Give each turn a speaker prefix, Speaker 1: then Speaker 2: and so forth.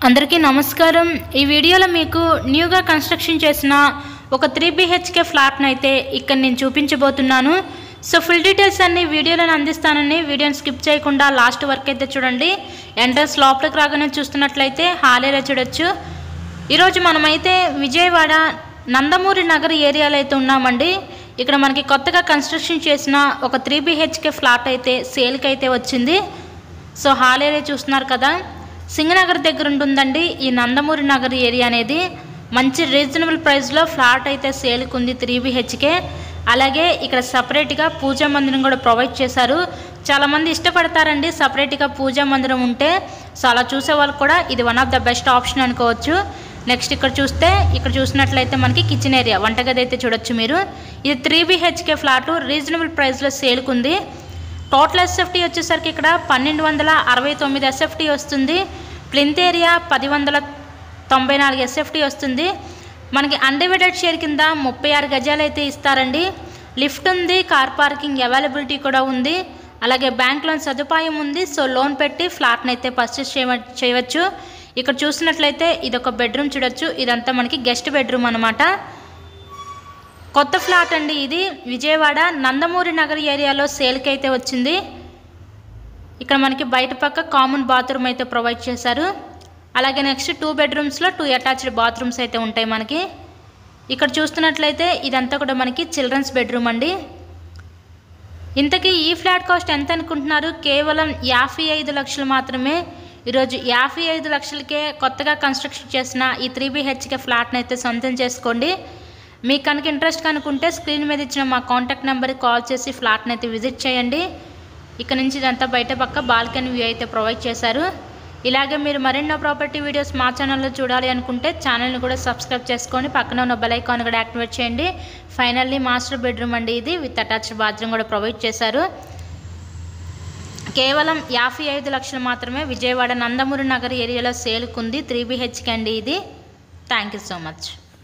Speaker 1: అందరికీ నమస్కారం। ఈ వీడియోలో మీకు న్యూగా కన్స్ట్రక్షన్ చేసిన ఒక 3 BHK ఫ్లాట్ ని అయితే ఇక్కడ నేను చూపించబోతున్నాను। సో ఫుల్ డీటెయిల్స్ అన్ని వీడియోలో అందిస్తానని వీడియోని స్కిప్ చేయకుండా లాస్ట్ వరకు అయితే చూడండి। ఎంట్రన్స్ లోపలికి రాగానే చూస్తున్నట్లయితే హాల్ ఏరియా చూడొచ్చు। ఈ రోజు మనమైతే విజయవాడ నందమూరి నగర్ ఏరియాలో అయితే ఉన్నామండి। ఇక్కడ మనకి కొత్తగా కన్స్ట్రక్షన్ చేసిన ఒక 3 BHK ఫ్లాట్ అయితే సేల్ కి అయితే వచ్చింది। సో హాల్ ఏరియా చూస్తున్నారు కదా, సింగనగర్ దగ్గర ఉంటుందండి ఈ నందమూరి నగర్ ఏరియా అనేది। మంచి రీజనబుల్ ప్రైస్లో ఫ్లాట్ అయితే సేల్కి ఉంది 3 BHK। అలాగే ఇక్కడ సపరేట్గా పూజా మందిరం కూడా ప్రొవైడ్ చేశారు। చాలామంది ఇష్టపడతారండి సపరేట్గా పూజా మందిరం ఉంటే। సో అలా చూసే వాళ్ళు కూడా ఇది one of the best option అనుకోవచ్చు। నెక్స్ట్ ఇక్కడ చూసినట్లయితే మనకి కిచెన్ ఏరియా వంటగది అయితే చూడొచ్చు మీరు। ఇది 3 BHK ఫ్లాట్ రీజనబుల్ ప్రైస్లో సేల్కి ఉంది। టోటల్ ఎస్ఎఫ్టీ వచ్చేసరికి ఇక్కడ 1269 ఎస్ఎఫ్టీ వస్తుంది। ప్లింత్ ఏరియా 1094 ఎస్ఎఫ్టీ వస్తుంది। మనకి అన్డివైడెడ్ షేర్ కింద 36 గజాలు అయితే ఇస్తారండి। లిఫ్ట్ ఉంది, కార్ పార్కింగ్ అవైలబిలిటీ కూడా ఉంది। అలాగే బ్యాంక్ లోన్ సదుపాయం ఉంది। సో లోన్ పెట్టి ఫ్లాట్ని అయితే పర్చేస్ చేయవచ్చు। ఇక్కడ చూసినట్లయితే ఇది ఒక బెడ్రూమ్ చూడొచ్చు। ఇదంతా మనకి గెస్ట్ బెడ్రూమ్ అనమాట। కొత్త ఫ్లాట్ అండి ఇది, విజయవాడ నందమూరి నగర్ ఏరియాలో సేల్కి అయితే వచ్చింది। ఇక్కడ మనకి బయట పక్క కామన్ బాత్రూమ్ అయితే ప్రొవైడ్ చేశారు। అలాగే నెక్స్ట్ 2 బెడ్రూమ్స్లో 2 అటాచ్డ్ బాత్రూమ్స్ అయితే ఉంటాయి మనకి। ఇక్కడ చూస్తున్నట్లయితే ఇదంతా కూడా మనకి చిల్డ్రన్స్ బెడ్రూమ్ అండి। ఇంతకీ ఈ ఫ్లాట్ కాస్ట్ ఎంత అనుకుంటున్నారు? కేవలం 55 లక్షలు మాత్రమే। ఈరోజు 55 లక్షలకే కొత్తగా కన్స్ట్రక్షన్ చేసిన ఈ 3 BHK ఫ్లాట్ని అయితే సొంతం చేసుకోండి। మీకు కనుక ఇంట్రెస్ట్ కనుకుంటే స్క్రీన్ మీద ఇచ్చిన మా కాంటాక్ట్ నెంబర్కి కాల్ చేసి ఫ్లాట్ని అయితే విజిట్ చేయండి। ఇక్కడ నుంచి ఇదంతా బయట పక్క బాల్కనీ వ్యూ అయితే ప్రొవైడ్ చేశారు। ఇలాగే మీరు మరెన్నో ప్రాపర్టీ వీడియోస్ మా ఛానల్లో చూడాలి అనుకుంటే ఛానల్ని కూడా సబ్స్క్రైబ్ చేసుకొని పక్కన ఉన్న బెల్ ఐకాన్ కూడా యాక్టివేట్ చేయండి। ఫైనల్లీ మాస్టర్ బెడ్రూమ్ అండి ఇది, విత్ అటాచ్డ్ బాత్రూమ్ కూడా ప్రొవైడ్ చేశారు। కేవలం 55 లక్షలు మాత్రమే విజయవాడ నందమూరి నగర్ ఏరియాలో సేల్కి ఉంది 3 BHK అండి ఇది। Thank you so much.